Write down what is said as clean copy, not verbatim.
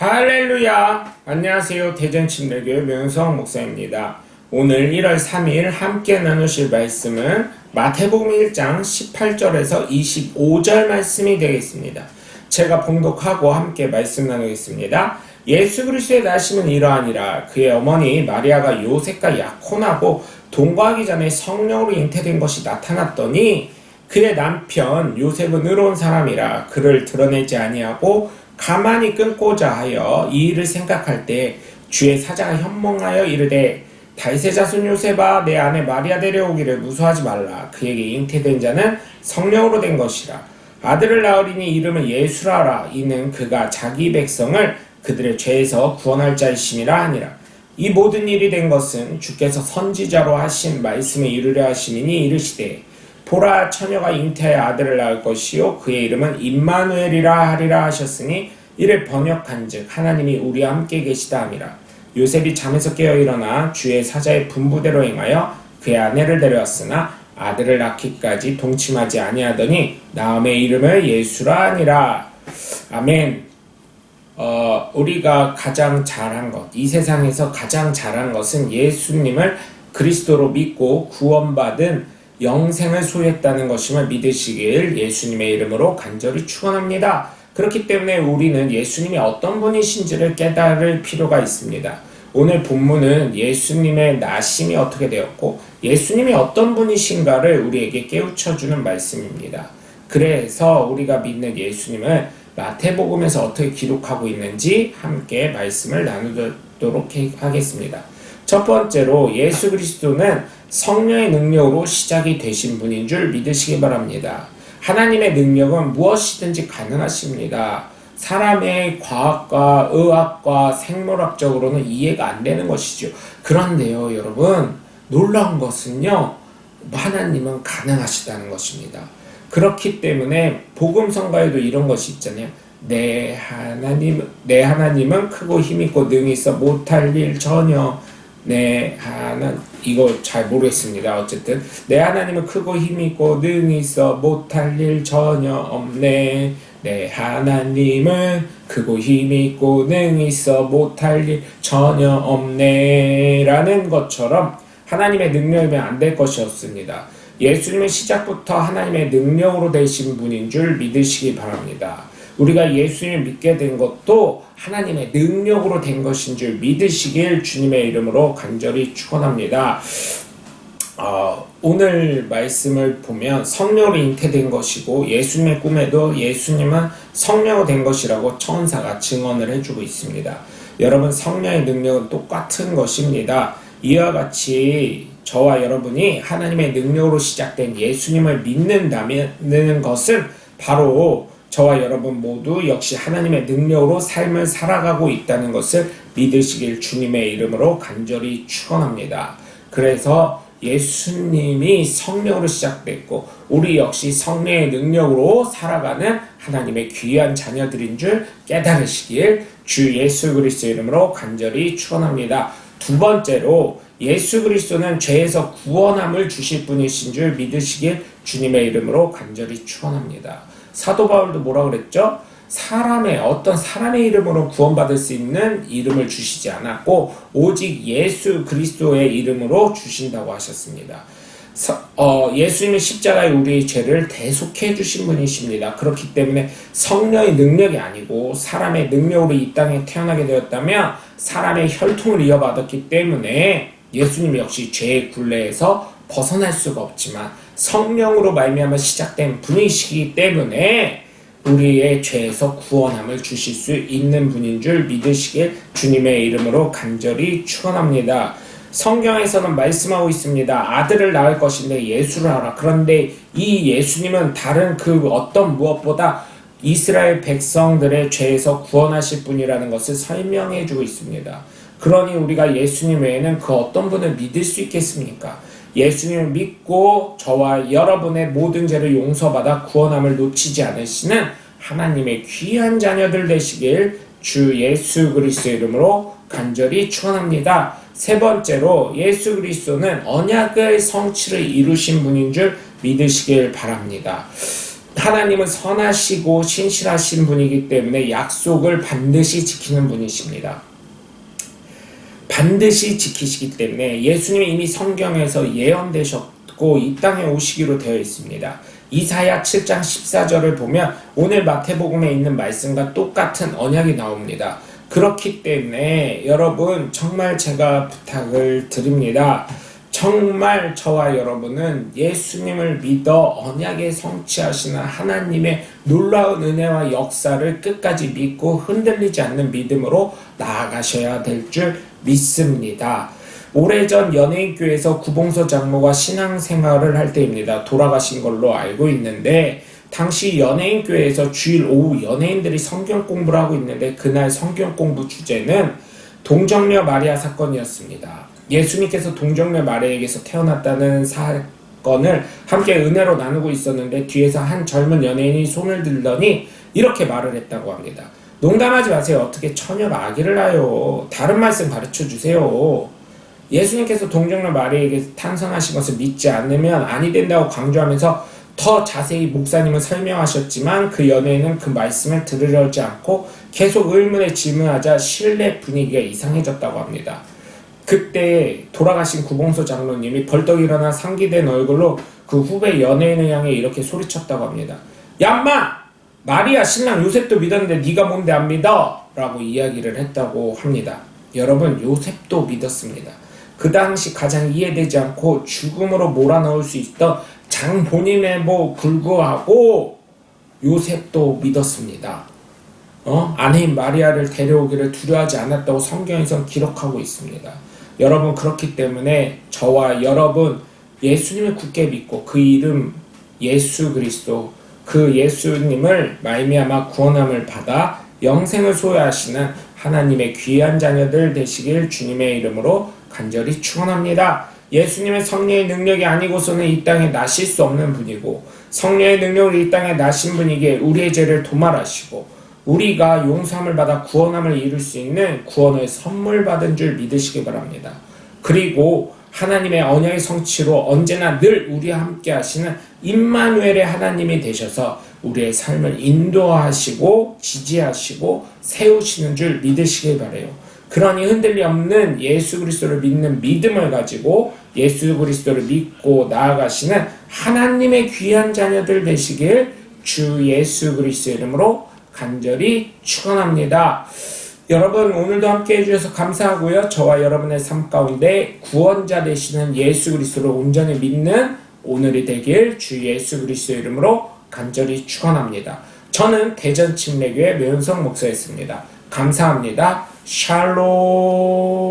할렐루야! 안녕하세요. 대전침례교회 명성 목사입니다. 오늘 1월 3일 함께 나누실 말씀은 마태복음 1장 18절에서 25절 말씀이 되겠습니다. 제가 봉독하고 함께 말씀 나누겠습니다. 예수 그리스도의 나심은 이러하니라. 그의 어머니 마리아가 요셉과 약혼하고 동거하기 전에 성령으로 잉태된 것이 나타났더니 그의 남편 요셉은 의로운 사람이라 그를 드러내지 아니하고 가만히 끊고자 하여 이 일을 생각할 때 주의 사자가 현몽하여 이르되 다윗의 자손 요셉아 내 아내 마리아 데려오기를 무서워하지 말라. 그에게 잉태된 자는 성령으로 된 것이라. 아들을 낳으리니 이름을 예수라 하라. 이는 그가 자기 백성을 그들의 죄에서 구원할 자이심이라 하니라. 이 모든 일이 된 것은 주께서 선지자로 하신 말씀을 이루려 하심이니 이르시되 보라 처녀가 잉태하여 아들을 낳을 것이요 그의 이름은 임마누엘이라 하리라 하셨으니 이를 번역한즉 하나님이 우리와 함께 계시다 함이라. 요셉이 잠에서 깨어 일어나 주의 사자의 분부대로 행하여 그의 아내를 데려왔으나 아들을 낳기까지 동침하지 아니하더니 나음의 이름을 예수라 하니라. 아멘. 우리가 가장 잘한 것, 이 세상에서 가장 잘한 것은 예수님을 그리스도로 믿고 구원받은 영생을 소유했다는 것임을 믿으시길 예수님의 이름으로 간절히 축원합니다. 그렇기 때문에 우리는 예수님이 어떤 분이신지를 깨달을 필요가 있습니다. 오늘 본문은 예수님의 나심이 어떻게 되었고 예수님이 어떤 분이신가를 우리에게 깨우쳐주는 말씀입니다. 그래서 우리가 믿는 예수님을 마태복음에서 어떻게 기록하고 있는지 함께 말씀을 나누도록 하겠습니다. 첫 번째로 예수 그리스도는 성령의 능력으로 시작이 되신 분인 줄 믿으시기 바랍니다. 하나님의 능력은 무엇이든지 가능하십니다. 사람의 과학과 의학과 생물학적으로는 이해가 안 되는 것이죠. 그런데요, 여러분, 놀라운 것은요, 하나님은 가능하시다는 것입니다. 그렇기 때문에 복음성가에도 이런 것이 있잖아요. 내 하나님은 크고 힘있고 능히 있어 못할 일 전혀. 이거 잘 모르겠습니다. 어쨌든 내 하나님은 크고 힘있고 능히 있어 못할 일 전혀 없네. 내 하나님은 크고 힘있고 능히 있어 못할 일 전혀 없네 라는 것처럼 하나님의 능력이면 안 될 것이 없습니다. 예수님은 시작부터 하나님의 능력으로 되신 분인 줄 믿으시기 바랍니다. 우리가 예수님을 믿게 된 것도 하나님의 능력으로 된 것인 줄 믿으시길 주님의 이름으로 간절히 축원합니다. 오늘 말씀을 보면 성령으로 잉태된 것이고 예수님의 꿈에도 예수님은 성령으로 된 것이라고 천사가 증언을 해주고 있습니다. 여러분, 성령의 능력은 똑같은 것입니다. 이와 같이 저와 여러분이 하나님의 능력으로 시작된 예수님을 믿는다는 것은 바로 저와 여러분 모두 역시 하나님의 능력으로 삶을 살아가고 있다는 것을 믿으시길 주님의 이름으로 간절히 축원합니다. 그래서 예수님이 성령으로 시작됐고 우리 역시 성령의 능력으로 살아가는 하나님의 귀한 자녀들인 줄 깨달으시길 주 예수 그리스도의 이름으로 간절히 축원합니다. 두 번째로 예수 그리스도는 죄에서 구원함을 주실 분이신 줄 믿으시길 주님의 이름으로 간절히 축원합니다. 사도 바울도 뭐라 그랬죠? 어떤 사람의 이름으로 구원받을 수 있는 이름을 주시지 않았고 오직 예수 그리스도의 이름으로 주신다고 하셨습니다. 예수님은 십자가에 우리의 죄를 대속해 주신 분이십니다. 그렇기 때문에 성령의 능력이 아니고 사람의 능력으로 이 땅에 태어나게 되었다면 사람의 혈통을 이어받았기 때문에 예수님 역시 죄의 굴레에서 벗어날 수가 없지만 성령으로 말미암아 시작된 분이시기 때문에 우리의 죄에서 구원함을 주실 수 있는 분인 줄 믿으시길 주님의 이름으로 간절히 축원합니다. 성경에서는 말씀하고 있습니다. 아들을 낳을 것인데 예수를 하라. 그런데 이 예수님은 다른 그 어떤 무엇보다 이스라엘 백성들의 죄에서 구원하실 분이라는 것을 설명해 주고 있습니다. 그러니 우리가 예수님 외에는 그 어떤 분을 믿을 수 있겠습니까? 예수님을 믿고 저와 여러분의 모든 죄를 용서받아 구원함을 놓치지 않으시는 하나님의 귀한 자녀들 되시길 주 예수 그리스도의 이름으로 간절히 축원합니다. 세 번째로 예수 그리스도는 언약의 성취를 이루신 분인 줄 믿으시길 바랍니다. 하나님은 선하시고 신실하신 분이기 때문에 약속을 반드시 지키는 분이십니다. 반드시 지키시기 때문에 예수님이 이미 성경에서 예언되셨고 이 땅에 오시기로 되어 있습니다. 이사야 7장 14절을 보면 오늘 마태복음에 있는 말씀과 똑같은 언약이 나옵니다. 그렇기 때문에 여러분 정말 제가 부탁을 드립니다. 정말 저와 여러분은 예수님을 믿어 언약에 성취하시는 하나님의 놀라운 은혜와 역사를 끝까지 믿고 흔들리지 않는 믿음으로 나아가셔야 될 줄 믿습니다. 오래전 연예인교회에서 구봉서 장로가 신앙생활을 할 때입니다. 돌아가신 걸로 알고 있는데 당시 연예인교회에서 주일 오후 연예인들이 성경 공부를 하고 있는데 그날 성경 공부 주제는 동정녀 마리아 사건이었습니다. 예수님께서 동정녀 마리아에게서 태어났다는 사건을 함께 은혜로 나누고 있었는데 뒤에서 한 젊은 연예인이 손을 들더니 이렇게 말을 했다고 합니다. 농담하지 마세요. 어떻게 처녀가 아기를 낳아요. 다른 말씀 가르쳐 주세요. 예수님께서 동정녀 마리아에게 탄생하신 것을 믿지 않으면 아니 된다고 강조하면서 더 자세히 목사님은 설명하셨지만 그 연예인은 그 말씀을 들으려지 않고 계속 의문에 질문하자 실내 분위기가 이상해졌다고 합니다. 그때 돌아가신 구봉서 장로님이 벌떡 일어나 상기된 얼굴로 그 후배 연예인을 향해 이렇게 소리쳤다고 합니다. 야 인마! 마리아 신랑 요셉도 믿었는데 네가 뭔데 안 믿어? 라고 이야기를 했다고 합니다. 여러분 요셉도 믿었습니다. 그 당시 가장 이해되지 않고 죽음으로 몰아넣을 수 있던 장본인에도 불구하고 요셉도 믿었습니다. 아내인 마리아를 데려오기를 두려워하지 않았다고 성경에서 기록하고 있습니다. 여러분 그렇기 때문에 저와 여러분 예수님을 굳게 믿고 그 이름 예수 그리스도 그 예수님을 말미암아 구원함을 받아 영생을 소유하시는 하나님의 귀한 자녀들 되시길 주님의 이름으로 간절히 축원합니다. 예수님의 성령의 능력이 아니고서는 이 땅에 나실 수 없는 분이고 성령의 능력으로 이 땅에 나신 분이기에 우리의 죄를 도말하시고 우리가 용서함을 받아 구원함을 이룰 수 있는 구원을 선물 받은 줄 믿으시기 바랍니다. 그리고 하나님의 언약의 성취로 언제나 늘 우리와 함께 하시는 임마누엘의 하나님이 되셔서 우리의 삶을 인도하시고 지지하시고 세우시는 줄 믿으시길 바라요. 그러니 흔들림 없는 예수 그리스도를 믿는 믿음을 가지고 예수 그리스도를 믿고 나아가시는 하나님의 귀한 자녀들 되시길 주 예수 그리스도의 이름으로 간절히 축원합니다. 여러분 오늘도 함께 해주셔서 감사하고요. 저와 여러분의 삶 가운데 구원자 되시는 예수 그리스도를 온전히 믿는 오늘이 되길 주 예수 그리스도의 이름으로 간절히 축원합니다. 저는 대전 침례교회 묘은성 목사였습니다. 감사합니다. 샬롬.